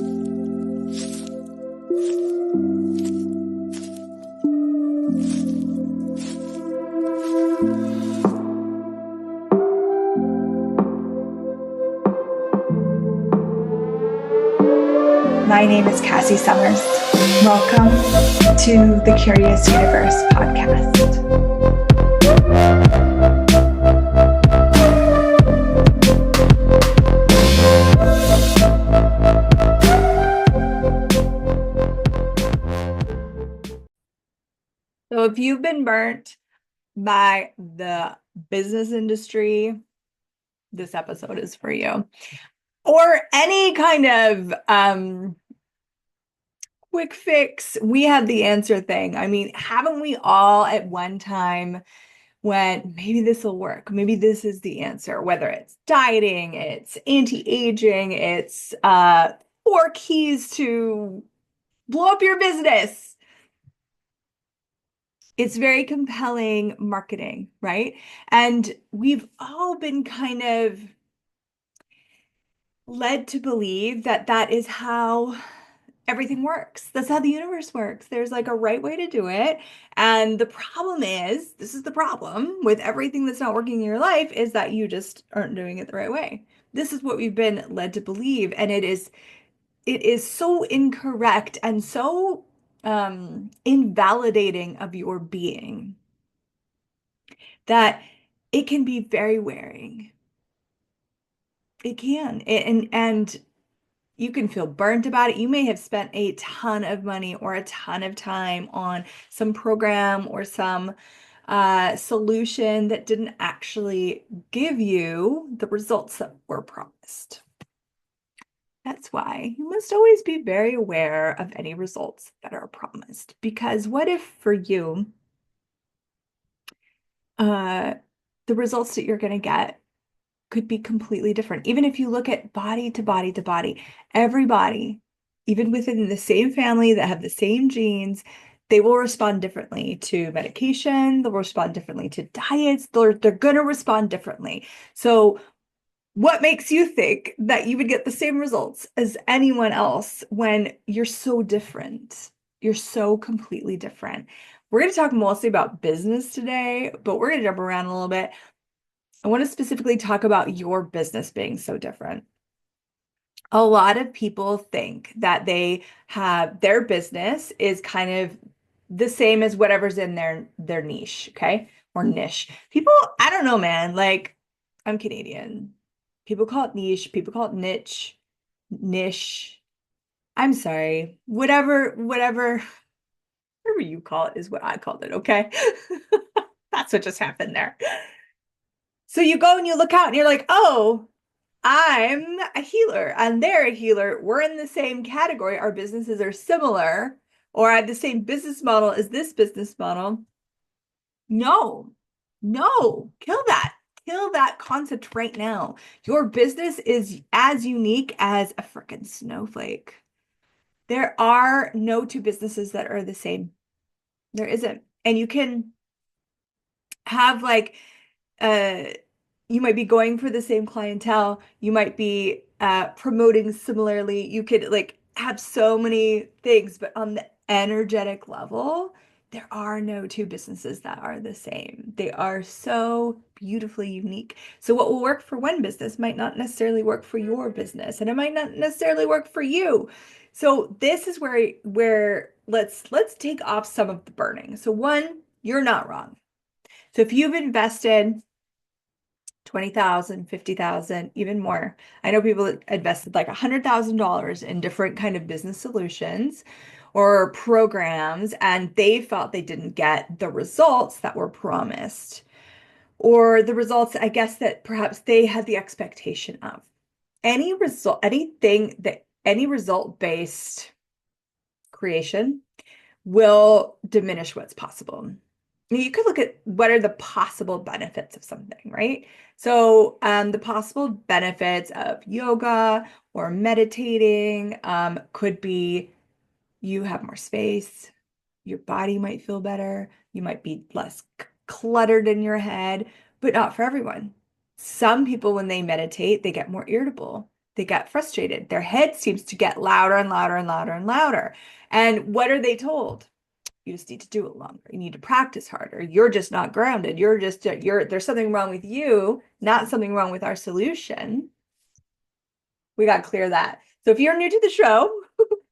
My name is Cassy Summers. Welcome to the Curious Universe podcast. So if you've been burnt by the business industry, this episode is for you. Or any kind of quick fix, we have the answer thing. I mean, haven't we all at one time went, maybe this will work. Maybe this is the answer, whether it's dieting, it's anti-aging, it's 4 keys to blow up your business. It's very compelling marketing, right? And we've all been kind of led to believe that that is how everything works. That's how the universe works. There's like a right way to do it. And the problem is, this is the problem with everything that's not working in your life, is that you just aren't doing it the right way. This is what we've been led to believe. And it is so incorrect and so invalidating of your being that it can be very wearing. It can. And you can feel burnt about it. You may have spent a ton of money or a ton of time on some program or some solution that didn't actually give you the results that were promised. That's why you must always be very aware of any results that are promised. Because what if for you, the results that you're going to get could be completely different. Even if you look at body to body to body, everybody, even within the same family that have the same genes, they will respond differently to medication. They'll respond differently to diets. They're going to respond differently. So what makes you think that you would get the same results as anyone else when you're so different? You're so completely different. We're going to talk mostly about business today, but we're going to jump around a little bit. I want to specifically talk about your business being so different. A lot of people think that their business is kind of the same as whatever's in their niche, okay? Or niche. People, I don't know, man. Like, I'm Canadian. People call it niche, people call it niche. I'm sorry. Whatever you call it is what I called it, okay? That's what just happened there. So you go and you look out and you're like, oh, I'm a healer and they're a healer. We're in the same category. Our businesses are similar, or I have the same business model as this business model. No, kill that. Kill that concept right now. Your business is as unique as a freaking snowflake. There are no two businesses that are the same. There isn't. And you can have like you might be going for the same clientele. You might be promoting similarly. You could like have so many things, but on the energetic level, there are no two businesses that are the same. They are so beautifully unique. So what will work for one business might not necessarily work for your business, and it might not necessarily work for you. So this is where let's take off some of the burning. So one, you're not wrong. So if you've invested 20,000, 50,000, even more. I know people that invested like $100,000 in different kind of business solutions or programs, and they felt they didn't get the results that were promised, or the results, I guess, that perhaps they had the expectation of. Any result-based creation will diminish what's possible. You could look at what are the possible benefits of something, right? So the possible benefits of yoga or meditating could be you have more space, your body might feel better, you might be less cluttered in your head, but not for everyone. Some people, when they meditate, they get more irritable. They get frustrated. Their head seems to get louder and louder and louder and louder. And what are they told? You just need to do it longer. You need to practice harder. You're just not grounded. There's something wrong with you, not something wrong with our solution. We got to clear that. So if you're new to the show,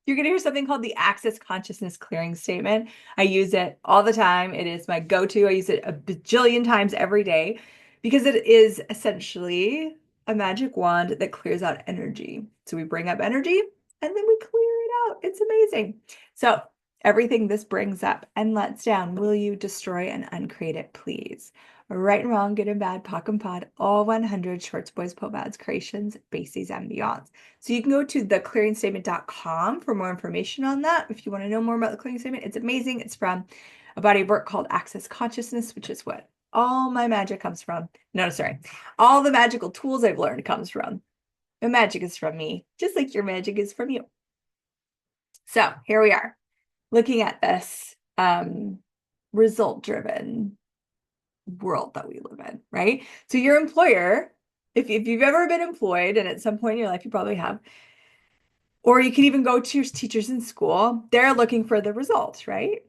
you're going to hear something called the Access Consciousness Clearing Statement. I use it all the time. It is my go-to. I use it a bajillion times every day because it is essentially a magic wand that clears out energy. So we bring up energy and then we clear it out. It's amazing. So everything this brings up and lets down, will you destroy and uncreate it, please? Right and wrong, good and bad, POC and POD, all 100 shorts, boys, pomads, creations, bases, and beyonds. So you can go to theclearingstatement.com for more information on that. If you want to know more about the clearing statement, it's amazing. It's from a body of work called Access Consciousness, which is what all my magic comes from. No, sorry. All the magical tools I've learned comes from. The magic is from me, just like your magic is from you. So here we are, looking at this result-driven world that we live in, right? So your employer, if you've ever been employed, and at some point in your life you probably have, or you can even go to your teachers in school, they're looking for the results, right?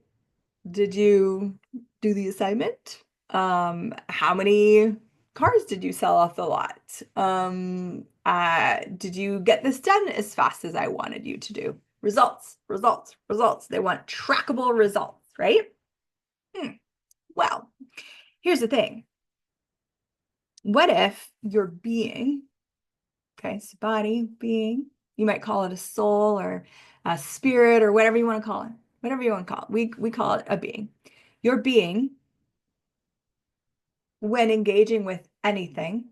Did you do the assignment? How many cars did you sell off the lot? Did you get this done as fast as I wanted you to do? Results, results, results. They want trackable results, right? Well, here's the thing. What if your being, okay, so body, being, you might call it a soul or a spirit or whatever you want to call it, whatever you want to call it. We call it a being. Your being, when engaging with anything,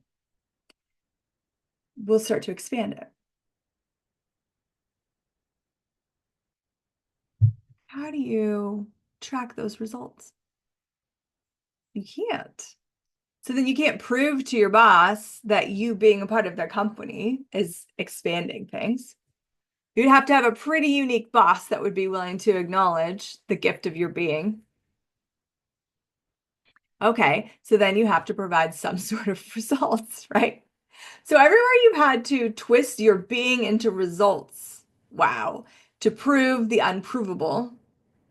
will start to expand it. How do you track those results? You can't. So then you can't prove to your boss that you being a part of their company is expanding things. You'd have to have a pretty unique boss that would be willing to acknowledge the gift of your being. Okay, so then you have to provide some sort of results, right? So everywhere you've had to twist your being into results, wow, to prove the unprovable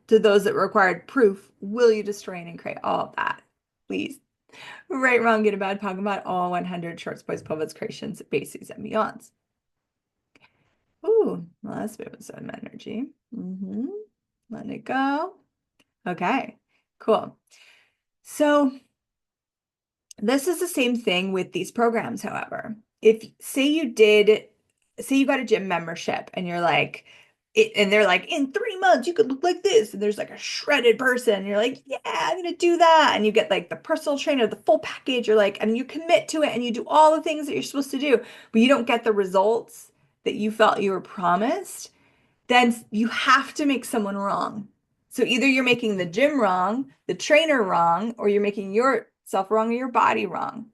to those that required proof, will you destroy and create all of that? Please. Right, wrong, good, bad, talking about all 100 shorts, boys, poets, creations, bases, and beyonds. Ooh, well, that's a bit of some energy. Let it go. Okay, cool. So this is the same thing with these programs, however. If say you got a gym membership and you're like, and they're like, in 3 months, you could look like this. And there's like a shredded person. And you're like, yeah, I'm going to do that. And you get like the personal trainer, the full package. You're like, and you commit to it and you do all the things that you're supposed to do, but you don't get the results that you felt you were promised, then you have to make someone wrong. So either you're making the gym wrong, the trainer wrong, or you're making yourself wrong or your body wrong.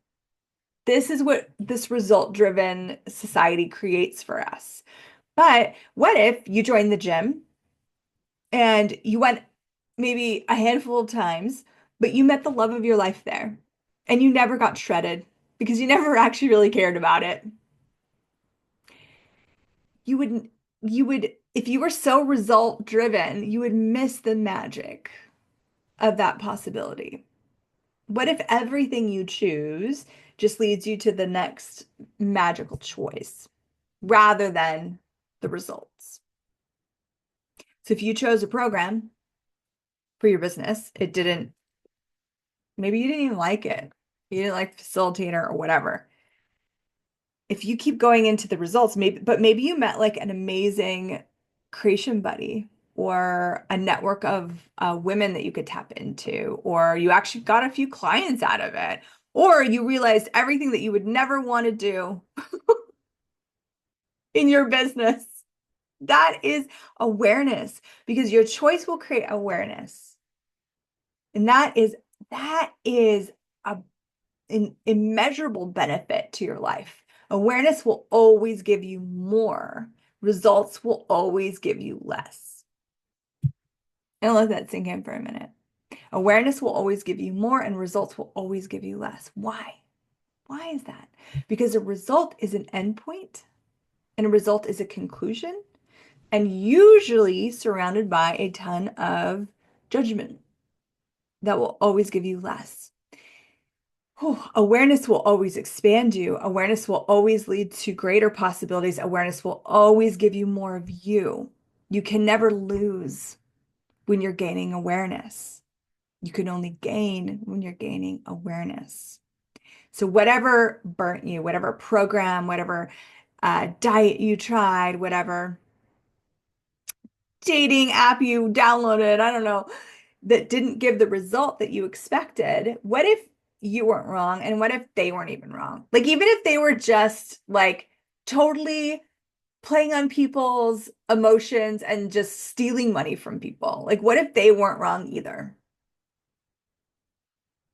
This is what this result-driven society creates for us. But what if you joined the gym and you went maybe a handful of times, but you met the love of your life there and you never got shredded because you never actually really cared about it? You would, if you were so result driven, you would miss the magic of that possibility. What if everything you choose just leads you to the next magical choice rather than the results? So if you chose a program for your business, maybe you didn't even like it. You didn't like the facilitator or whatever. If you keep going into the results, maybe you met like an amazing creation buddy or a network of women that you could tap into, or you actually got a few clients out of it, or you realized everything that you would never want to do in your business. That is awareness, because your choice will create awareness. And that is an immeasurable benefit to your life. Awareness will always give you more. Results will always give you less. And let that sink in for a minute. Awareness will always give you more and results will always give you less. Why? Why is that? Because a result is an endpoint And a result is a conclusion and usually surrounded by a ton of judgment that will always give you less. Whew. Awareness will always expand you. Awareness will always lead to greater possibilities. Awareness will always give you more of you. You can never lose when you're gaining awareness. You can only gain when you're gaining awareness. So whatever burnt you, whatever program, whatever diet you tried, whatever dating app you downloaded, I don't know, that didn't give the result that you expected, what if you weren't wrong? And what if they weren't even wrong? Like, even if they were just like totally playing on people's emotions and just stealing money from people, like, what if they weren't wrong either?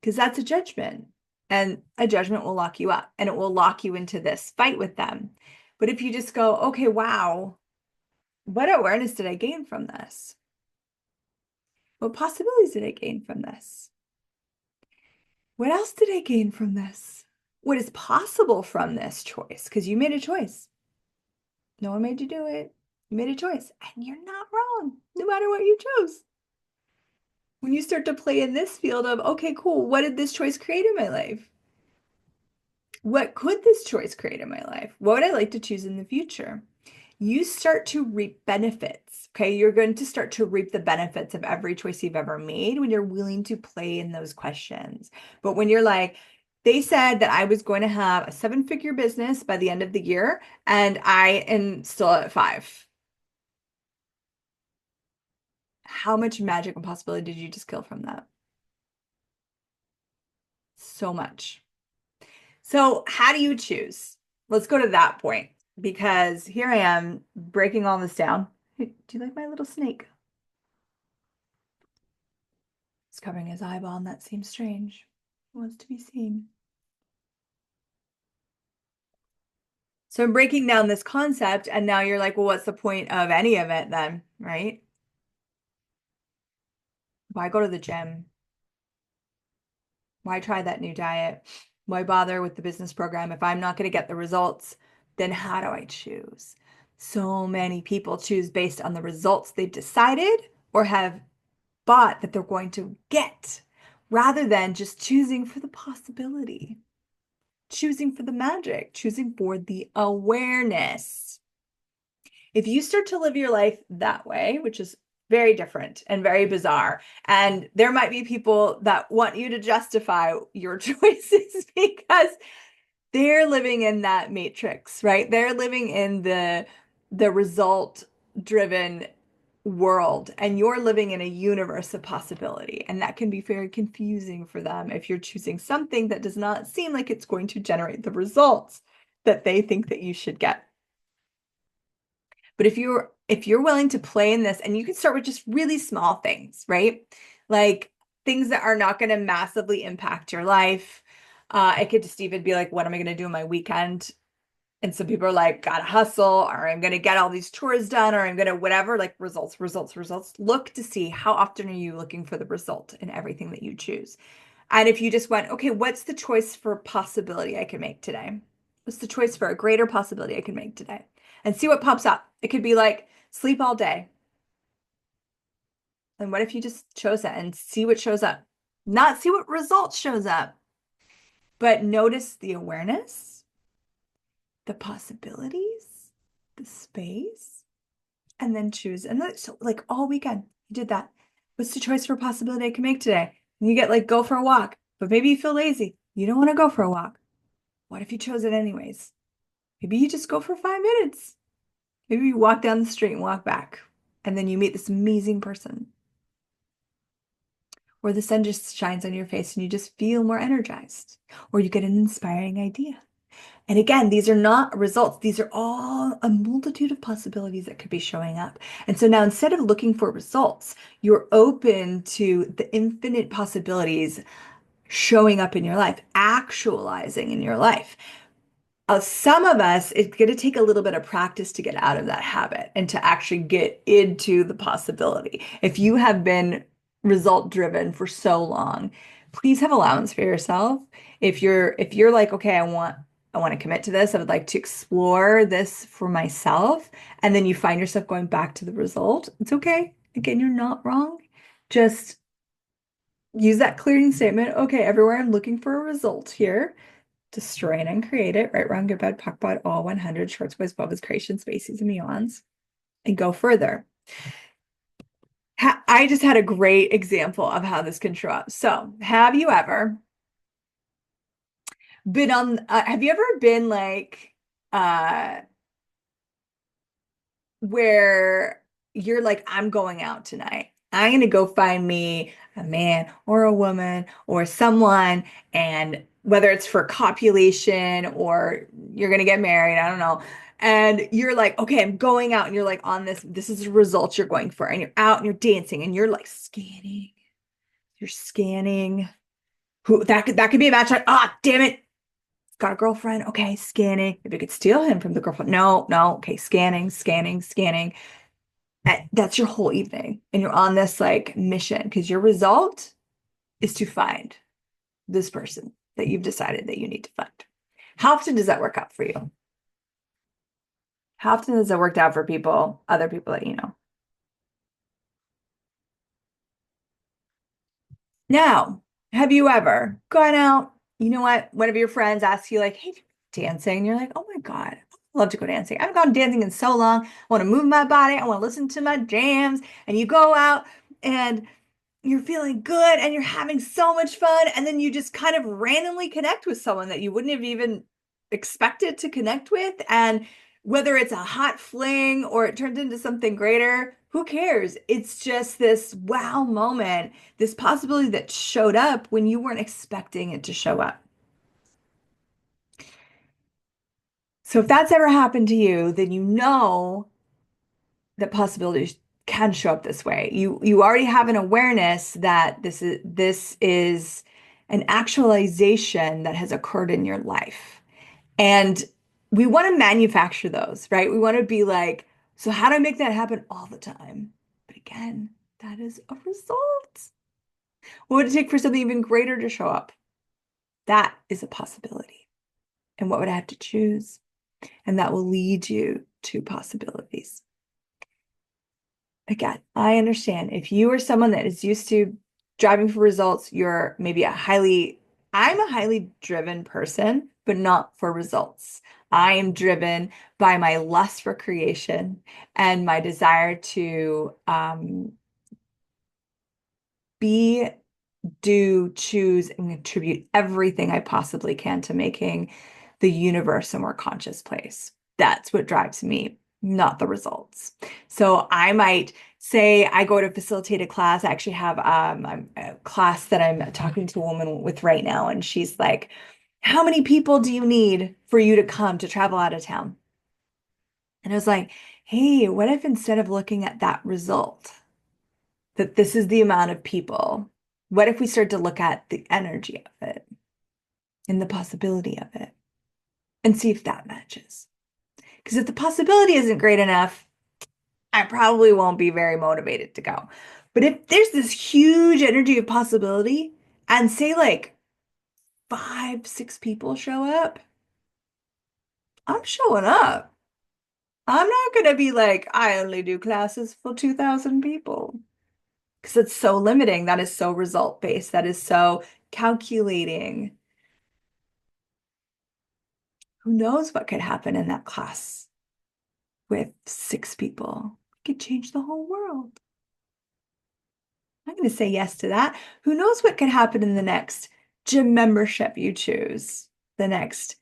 Because that's a judgment. And a judgment will lock you up and it will lock you into this fight with them. But if you just go, okay, wow, what awareness did I gain from this? What possibilities did I gain from this? What else did I gain from this? What is possible from this choice? Because you made a choice. No one made you do it. You made a choice and you're not wrong, no matter what you chose. When you start to play in this field of, okay, cool, what did this choice create in my life? What could this choice create in my life? What would I like to choose in the future? You start to reap benefits. Okay. You're going to start to reap the benefits of every choice you've ever made when you're willing to play in those questions. But when you're like, they said that I was going to have a 7-figure business by the end of the year, and I am still at 5. How much magic and possibility did you just kill from that? So much. So, how do you choose? Let's go to that point because here I am breaking all this down. Hey, do you like my little snake? It's covering his eyeball, and that seems strange. He wants to be seen. So, I'm breaking down this concept, and now you're like, well, what's the point of any of it then, right? Why go to the gym? Why try that new diet? Why bother with the business program if I'm not going to get the results? Then how do I choose? So many people choose based on the results they've decided or have thought that they're going to get, rather than just choosing for the possibility, choosing for the magic, choosing for the awareness. If you start to live your life that way, which is very different and very bizarre, and there might be people that want you to justify your choices because they're living in that matrix, right? They're living in the result driven world, and you're living in a universe of possibility, and that can be very confusing for them if you're choosing something that does not seem like it's going to generate the results that they think that you should get. But if you're willing to play in this, and you can start with just really small things, right? Like things that are not going to massively impact your life. It could just even be like, what am I going to do on my weekend? And some people are like, gotta hustle, or I'm gonna get all these chores done, or I'm gonna whatever, like results, results, results. Look to see how often are you looking for the result in everything that you choose. And if you just went, okay, what's the choice for possibility I can make today? What's the choice for a greater possibility I can make today? And see what pops up. It could be like sleep all day. And what if you just chose that and see what shows up? Not see what results shows up, but notice the awareness, the possibilities, the space, and then choose. And then, so like all weekend, you did that. What's the choice for possibility I can make today? And you get like, go for a walk, but maybe you feel lazy. You don't want to go for a walk. What if you chose it anyways? Maybe you just go for 5 minutes. Maybe you walk down the street and walk back. And then you meet this amazing person. Or the sun just shines on your face and you just feel more energized. Or you get an inspiring idea. And again, these are not results. These are all a multitude of possibilities that could be showing up. And so now instead of looking for results, you're open to the infinite possibilities showing up in your life, actualizing in your life. Some of us, it's going to take a little bit of practice to get out of that habit and to actually get into the possibility. If you have been result driven for so long, please have allowance for yourself. If you're like, okay, I want to commit to this. I would like to explore this for myself. And then you find yourself going back to the result. It's okay. Again, you're not wrong. Just use that clearing statement. Okay, everywhere I'm looking for a result here. Destroy and uncreate it. Right, wrong, good, bad, POC, POD, all 100 shorts, boys, bubbles, creation, species, and meons. And go further. I just had a great example of how this can show up. So, have you ever been on, have you ever been like, uh, where you're like, I'm going out tonight. I'm going to go find me a man or a woman or someone, and whether it's for copulation or you're going to get married, I don't know. And you're like, okay, I'm going out, and you're like on this is the result you're going for, and you're out and you're dancing and you're like you're scanning who that could be a match. Like, ah, damn it, got a girlfriend. Okay, scanning. If you could steal him from the girlfriend. No, no. Okay, scanning, scanning, scanning. That's your whole evening. And you're on this like mission because your result is to find this person that you've decided that you need to find. How often does that work out for you? How often has it worked out for people, other people that you know? Now, have you ever gone out? You know what? One of your friends asks you, like, hey, dancing. And you're like, oh my God, I'd love to go dancing. I haven't gone dancing in so long. I want to move my body. I want to listen to my jams. And you go out and you're feeling good and you're having so much fun. And then you just kind of randomly connect with someone that you wouldn't have even expected to connect with. And whether it's a hot fling or it turns into something greater, who cares? It's just this wow moment, this possibility that showed up when you weren't expecting it to show up. So if that's ever happened to you, then you know that possibilities can show up this way. You already have an awareness that this is an actualization that has occurred in your life. And we want to manufacture those, right? We want to be like, so how do I make that happen all the time? But again, that is a result. What would it take for something even greater to show up? That is a possibility. And what would I have to choose? And that will lead you to possibilities. Again, I understand if you are someone that is used to driving for results, you're maybe I'm a highly driven person, but not for results. I am driven by my lust for creation and my desire to be, do, choose, and contribute everything I possibly can to making the universe a more conscious place. That's what drives me, not the results. So I might say I go to facilitate a class. I actually have a class that I'm talking to a woman with right now, and she's like, how many people do you need for you to come to travel out of town? And I was like, hey, what if instead of looking at that result, that this is the amount of people, what if we start to look at the energy of it and the possibility of it and see if that matches? Because if the possibility isn't great enough, I probably won't be very motivated to go. But if there's this huge energy of possibility and say like 5, 6 people show up, I'm showing up. I'm not going to be like, I only do classes for 2,000 people. Because it's so limiting. That is so result based. That is so calculating. Who knows what could happen in that class with 6 people? It could change the whole world. I'm going to say yes to that. Who knows what could happen in the next gym membership you choose, the next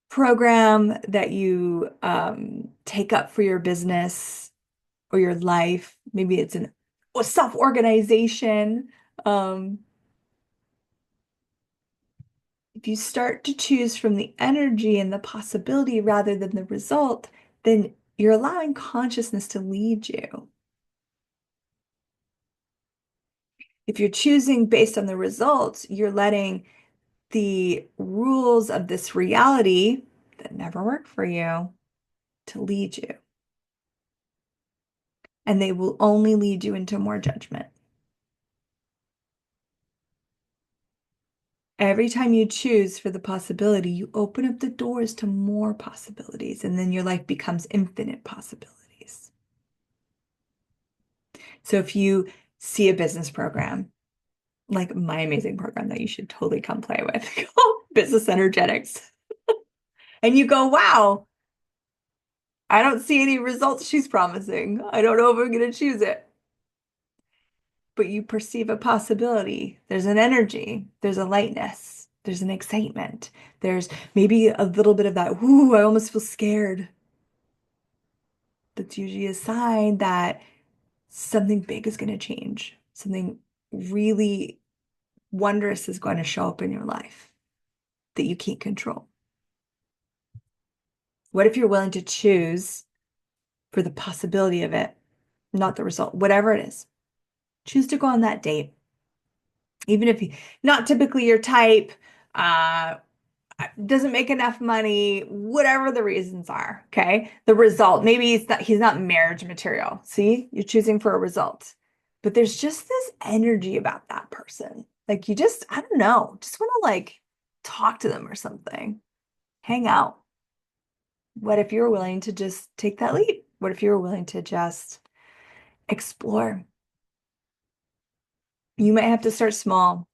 program that you take up for your business or your life. Maybe it's an self-organization. Um, if you start to choose from the energy and the possibility rather than the result, then you're allowing consciousness to lead you. If you're choosing based on the results, you're letting the rules of this reality that never work for you to lead you. And they will only lead you into more judgment. Every time you choose for the possibility, you open up the doors to more possibilities, and then your life becomes infinite possibilities. So if you see a business program, like my amazing program that you should totally come play with, called Business Energetics, and you go, wow, I don't see any results she's promising. I don't know if I'm going to choose it. But you perceive a possibility. There's an energy, there's a lightness, there's an excitement, there's maybe a little bit of that, ooh, I almost feel scared. That's usually a sign that something big is going to change. Something really wondrous is going to show up in your life that you can't control. What if you're willing to choose for the possibility of it, not the result, whatever it is? Choose to go on that date. Even if you, not typically your type, uh, doesn't make enough money, whatever the reasons are, okay? The result, maybe he's not marriage material. See, you're choosing for a result. But there's just this energy about that person. Like you just, I don't know, just want to like talk to them or something. Hang out. What if you were willing to just take that leap? What if you were willing to just explore? You might have to start small.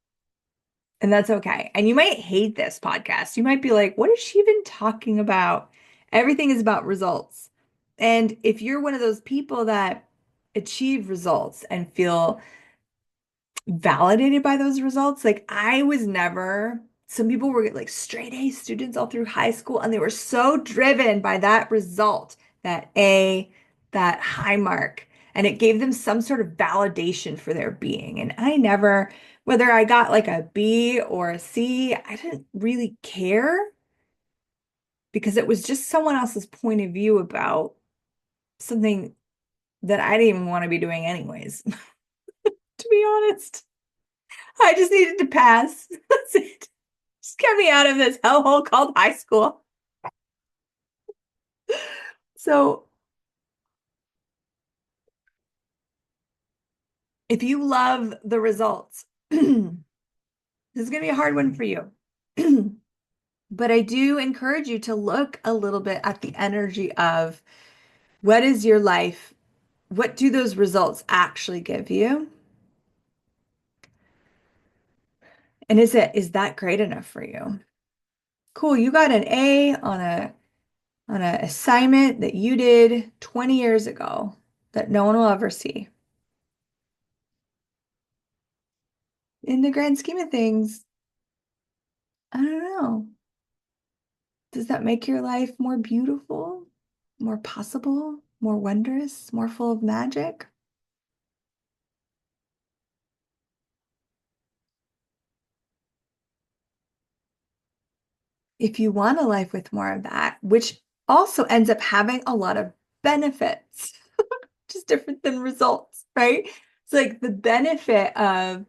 And that's okay. And you might hate this podcast. You might be like, what is she even talking about? Everything is about results. And if you're one of those people that achieve results and feel validated by those results, like I was never, some people were like straight A students all through high school, and they were so driven by that result, that A, that high mark, and it gave them some sort of validation for their being. And I never, whether I got like a B or a C, I didn't really care because it was just someone else's point of view about something that I didn't even want to be doing anyways, to be honest. I just needed to pass. That's it. Just get me out of this hellhole called high school. So if you love the results, this is going to be a hard one for you. But I do encourage you to look a little bit at the energy of what is your life? What do those results actually give you? And is that great enough for you? Cool, you got an A on an assignment that you did 20 years ago that no one will ever see. In the grand scheme of things, I don't know. Does that make your life more beautiful, more possible, more wondrous, more full of magic? If you want a life with more of that, which also ends up having a lot of benefits, just different than results, right? It's like the benefit um,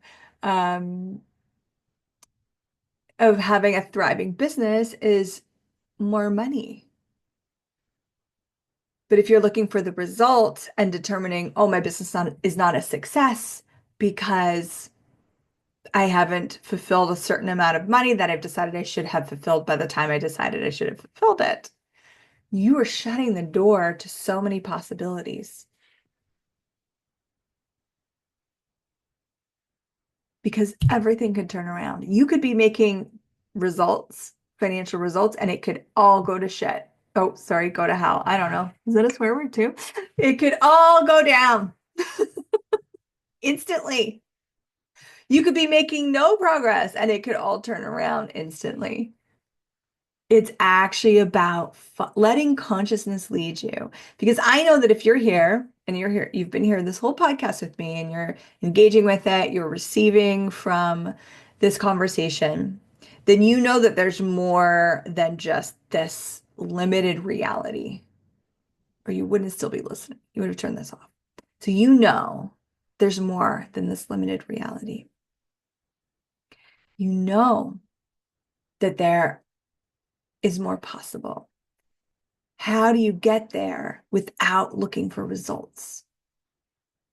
of having a thriving business is more money. But if you're looking for the result and determining, oh, my business is not a success because I haven't fulfilled a certain amount of money that I've decided I should have fulfilled by the time I decided I should have fulfilled it, you are shutting the door to so many possibilities because everything could turn around. You could be making results, financial results, and it could all go to shit. Oh, sorry, go to hell. I don't know. Is that a swear word too? It could all go down instantly. You could be making no progress and it could all turn around instantly. It's actually about letting consciousness lead you. Because I know that if you're here and you're here, you've been here this whole podcast with me and you're engaging with it, you're receiving from this conversation, then you know that there's more than just this limited reality, or you wouldn't still be listening. You would have turned this off. So you know there's more than this limited reality. You know that there is more possible. How do you get there without looking for results?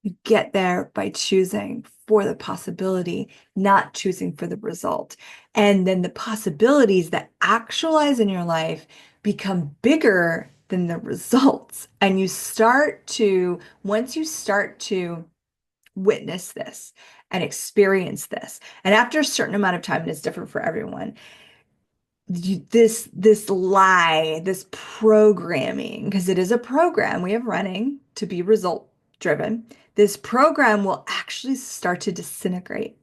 You get there by choosing for the possibility, not choosing for the result. And then the possibilities that actualize in your life become bigger than the results. And once you start to witness this and experience this, and after a certain amount of time, and it's different for everyone, this lie, this programming, because it is a program we have running to be result driven, this program will actually start to disintegrate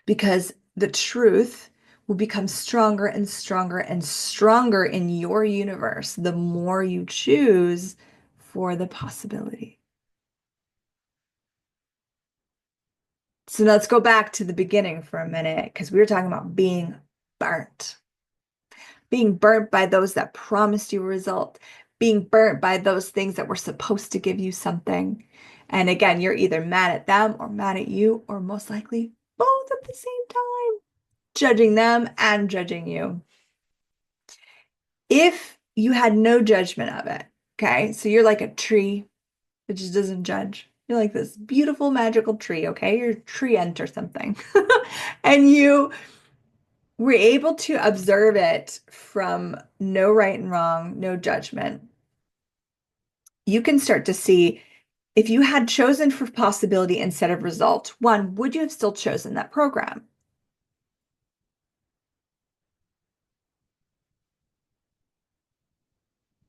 because the truth will become stronger and stronger and stronger in your universe the more you choose for the possibility. So let's go back to the beginning for a minute because we were talking about burnt, being burnt by those that promised you a result, being burnt by those things that were supposed to give you something. And again, you're either mad at them or mad at you, or most likely both at the same time, judging them and judging you. If you had no judgment of it, okay, so you're like a tree that just doesn't judge. You're like this beautiful, magical tree, okay? You're a tree ant or something. And you were able to observe it from no right and wrong, no judgment. You can start to see if you had chosen for possibility instead of result, one, would you have still chosen that program?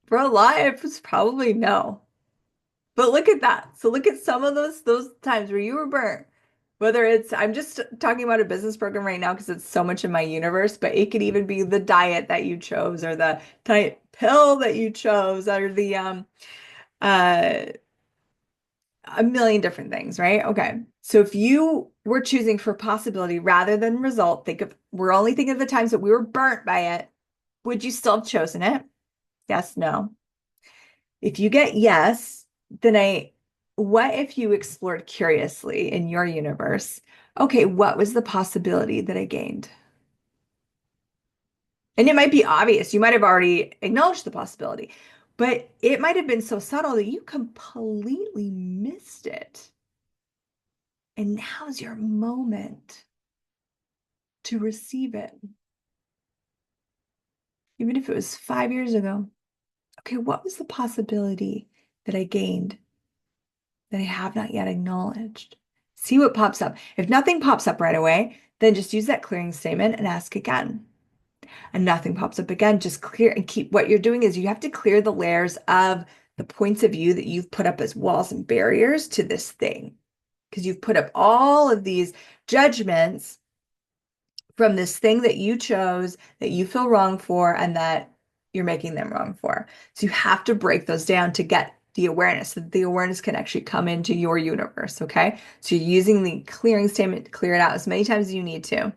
For a lot, it was probably no. But look at that. So look at some of those times where you were burnt. Whether it's, I'm just talking about a business program right now because it's so much in my universe, but it could even be the diet that you chose or the diet pill that you chose or the uh a million different things, right? Okay. So if you were choosing for possibility rather than result, we're only thinking of the times that we were burnt by it. Would you still have chosen it? Yes, no. If you get yes, then what if you explored curiously in your universe? Okay, what was the possibility that I gained? And it might be obvious. You might have already acknowledged the possibility, but it might have been so subtle that you completely missed it. And now's your moment to receive it, even if it was 5 years ago. Okay, what was the possibility that I gained that I have not yet acknowledged? See what pops up. If nothing pops up right away, then just use that clearing statement and ask again. And nothing pops up again, just clear and keep. What you're doing is you have to clear the layers of the points of view that you've put up as walls and barriers to this thing. Because you've put up all of these judgments from this thing that you chose that you feel wrong for and that you're making them wrong for. So you have to break those down to get the awareness so that the awareness can actually come into your universe. Okay. So you're using the clearing statement to clear it out as many times as you need to.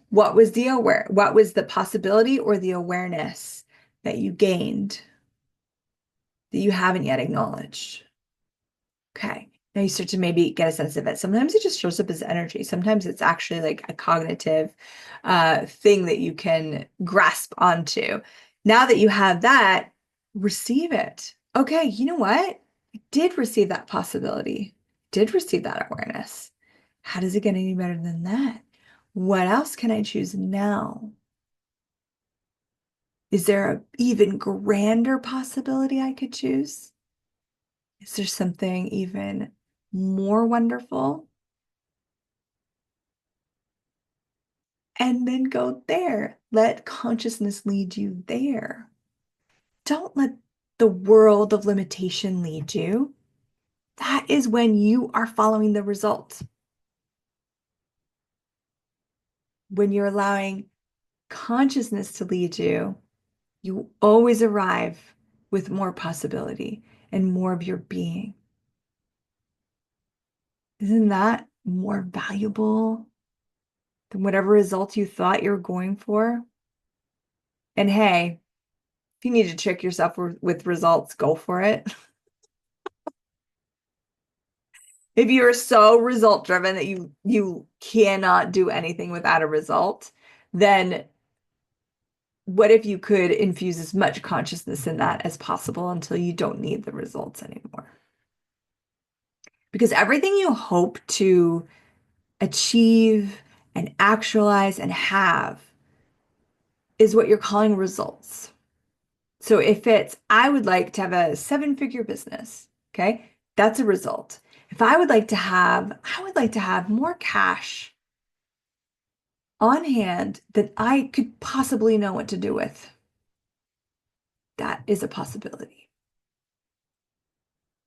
What was the possibility or the awareness that you gained that you haven't yet acknowledged? Okay. Now you start to maybe get a sense of it. Sometimes it just shows up as energy. Sometimes it's actually like a cognitive thing that you can grasp onto. Now that you have that, receive it. Okay, you know what? I did receive that possibility, did receive that awareness. How does it get any better than that? What else can I choose now? Is there an even grander possibility I could choose? Is there something even more wonderful? And then go there. Let consciousness lead you there. Don't let the world of limitation lead you. That is when you are following the result. When you're allowing consciousness to lead you, you always arrive with more possibility and more of your being. Isn't that more valuable than whatever result you thought you were going for? And hey, if you need to trick yourself with results, go for it. If you are so result driven that you cannot do anything without a result, then what if you could infuse as much consciousness in that as possible until you don't need the results anymore? Because everything you hope to achieve and actualize and have is what you're calling results. So if it's, I would like to have a seven-figure business, okay? That's a result. If I would like to have more cash on hand that I could possibly know what to do with. That is a possibility.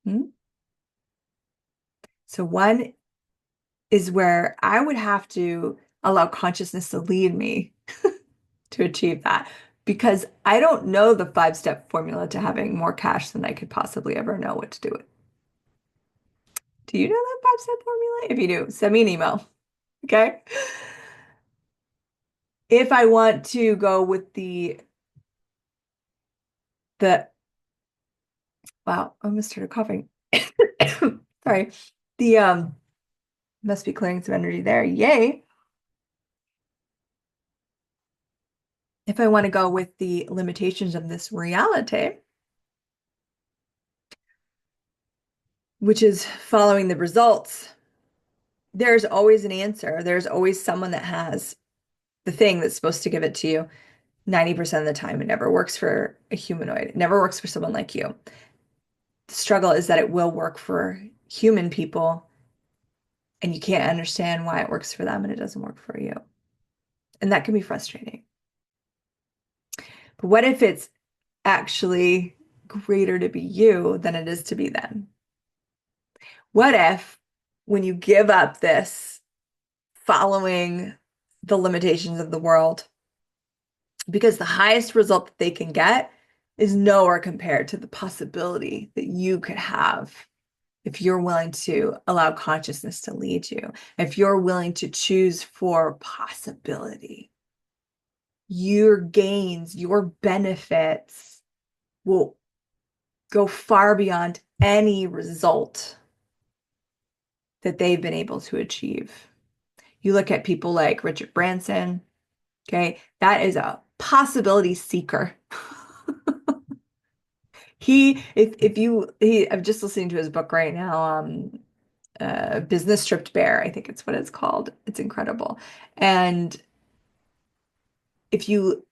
Hmm? So one is where I would have to allow consciousness to lead me to achieve that because I don't know the five-step formula to having more cash than I could possibly ever know what to do with. Do you know that five-step formula? If you do, send me an email. Okay. If I want to go with the wow, I almost started coughing. Sorry. The must be clearing some energy there. Yay. If I want to go with the limitations of this reality, which is following the results, there's always an answer. There's always someone that has the thing that's supposed to give it to you 90% of the time. It never works for a humanoid. It never works for someone like you. The struggle is that it will work for human people, and you can't understand why it works for them and it doesn't work for you. And that can be frustrating. But what if it's actually greater to be you than it is to be them? What if when you give up this following the limitations of the world, because the highest result that they can get is nowhere compared to the possibility that you could have if you're willing to allow consciousness to lead you, if you're willing to choose for possibility, your gains, your benefits will go far beyond any result that they've been able to achieve. You look at people like Richard Branson, okay? That is a possibility seeker. I'm just listening to his book right now, Business Stripped Bare, I think it's what it's called. It's incredible. And if you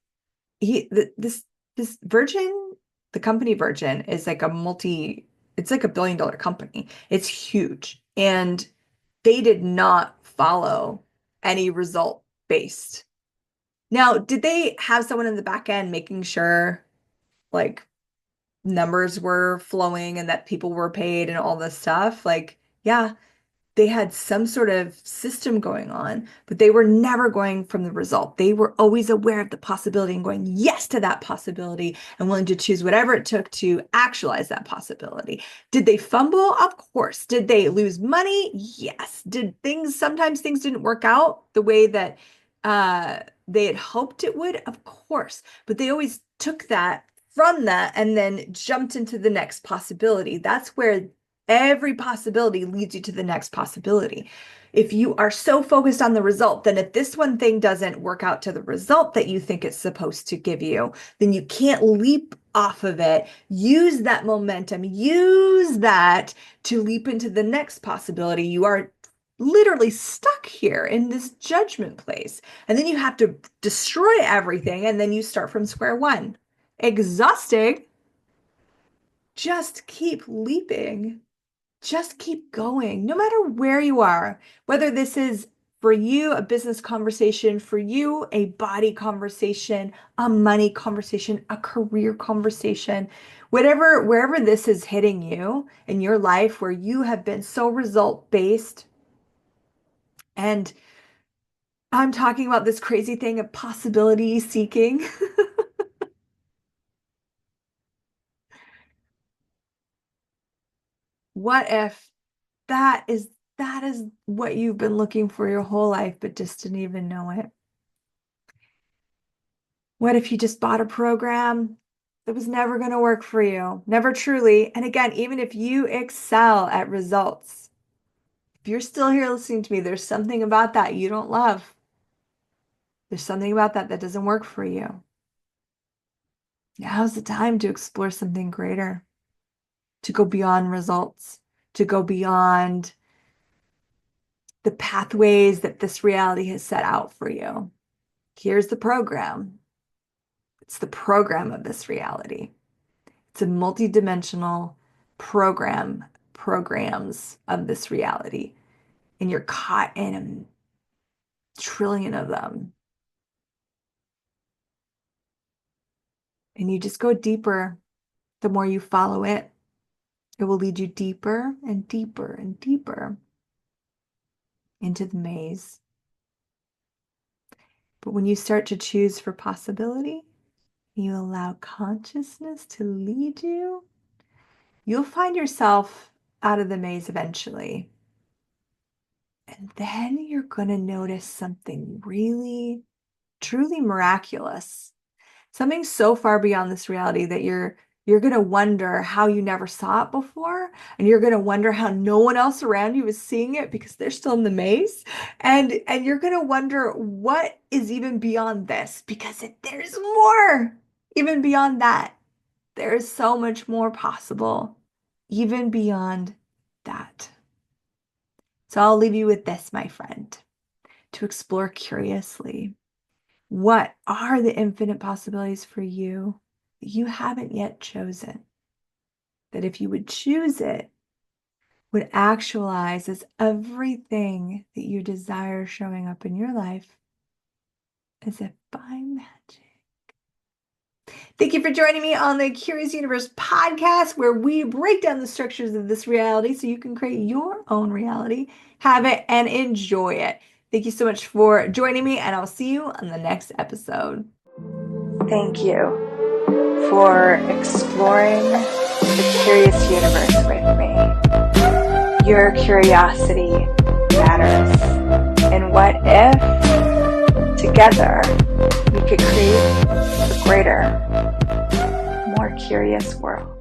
he th this Virgin, the company Virgin is like it's like $1 billion company. It's huge. And they did not follow any result based. Now, did they have someone in the back end making sure like numbers were flowing and that people were paid and all this stuff? Like, yeah, they had some sort of system going on, but they were never going from the result. They were always aware of the possibility and going yes to that possibility and willing to choose whatever it took to actualize that possibility. Did they fumble? Of course. Did they lose money? Yes. Sometimes things didn't work out the way that they had hoped it would? Of course. But they always took that from that and then jumped into the next possibility. That's where every possibility leads you to the next possibility. If you are so focused on the result, then if this one thing doesn't work out to the result that you think it's supposed to give you, then you can't leap off of it. Use that momentum, use that to leap into the next possibility. You are literally stuck here in this judgment place. And then you have to destroy everything and then you start from square one. Exhausting. Just keep leaping. Just keep going, no matter where you are, whether this is for you a business conversation, for you a body conversation, a money conversation, a career conversation, wherever this is hitting you in your life where you have been so result based. And I'm talking about this crazy thing of possibility seeking. What if that is what you've been looking for your whole life, but just didn't even know it? What if you just bought a program that was never going to work for you? Never truly. And again, even if you excel at results, if you're still here listening to me, there's something about that you don't love. There's something about that that doesn't work for you. Now's the time to explore something greater, to go beyond results, to go beyond the pathways that this reality has set out for you. Here's the program. It's the program of this reality. It's a multidimensional programs of this reality. And you're caught in a trillion of them. And you just go deeper. The more you follow it, it will lead you deeper and deeper and deeper into the maze. But when you start to choose for possibility, you allow consciousness to lead you, you'll find yourself out of the maze eventually. And then you're going to notice something really, truly miraculous. Something so far beyond this reality that you're going to wonder how you never saw it before. And you're going to wonder how no one else around you is seeing it because they're still in the maze. And you're going to wonder what is even beyond this, because there's more even beyond that. There is so much more possible even beyond that. So I'll leave you with this, my friend, to explore curiously. What are the infinite possibilities for you that you haven't yet chosen? That if you would choose it, would actualize as everything that you desire showing up in your life as if by magic. Thank you for joining me on the Curious Universe podcast, where we break down the structures of this reality so you can create your own reality, have it, and enjoy it. Thank you so much for joining me, and I'll see you on the next episode. Thank you for exploring the Curious Universe with me. Your curiosity matters. And what if together we could create a greater, more curious world?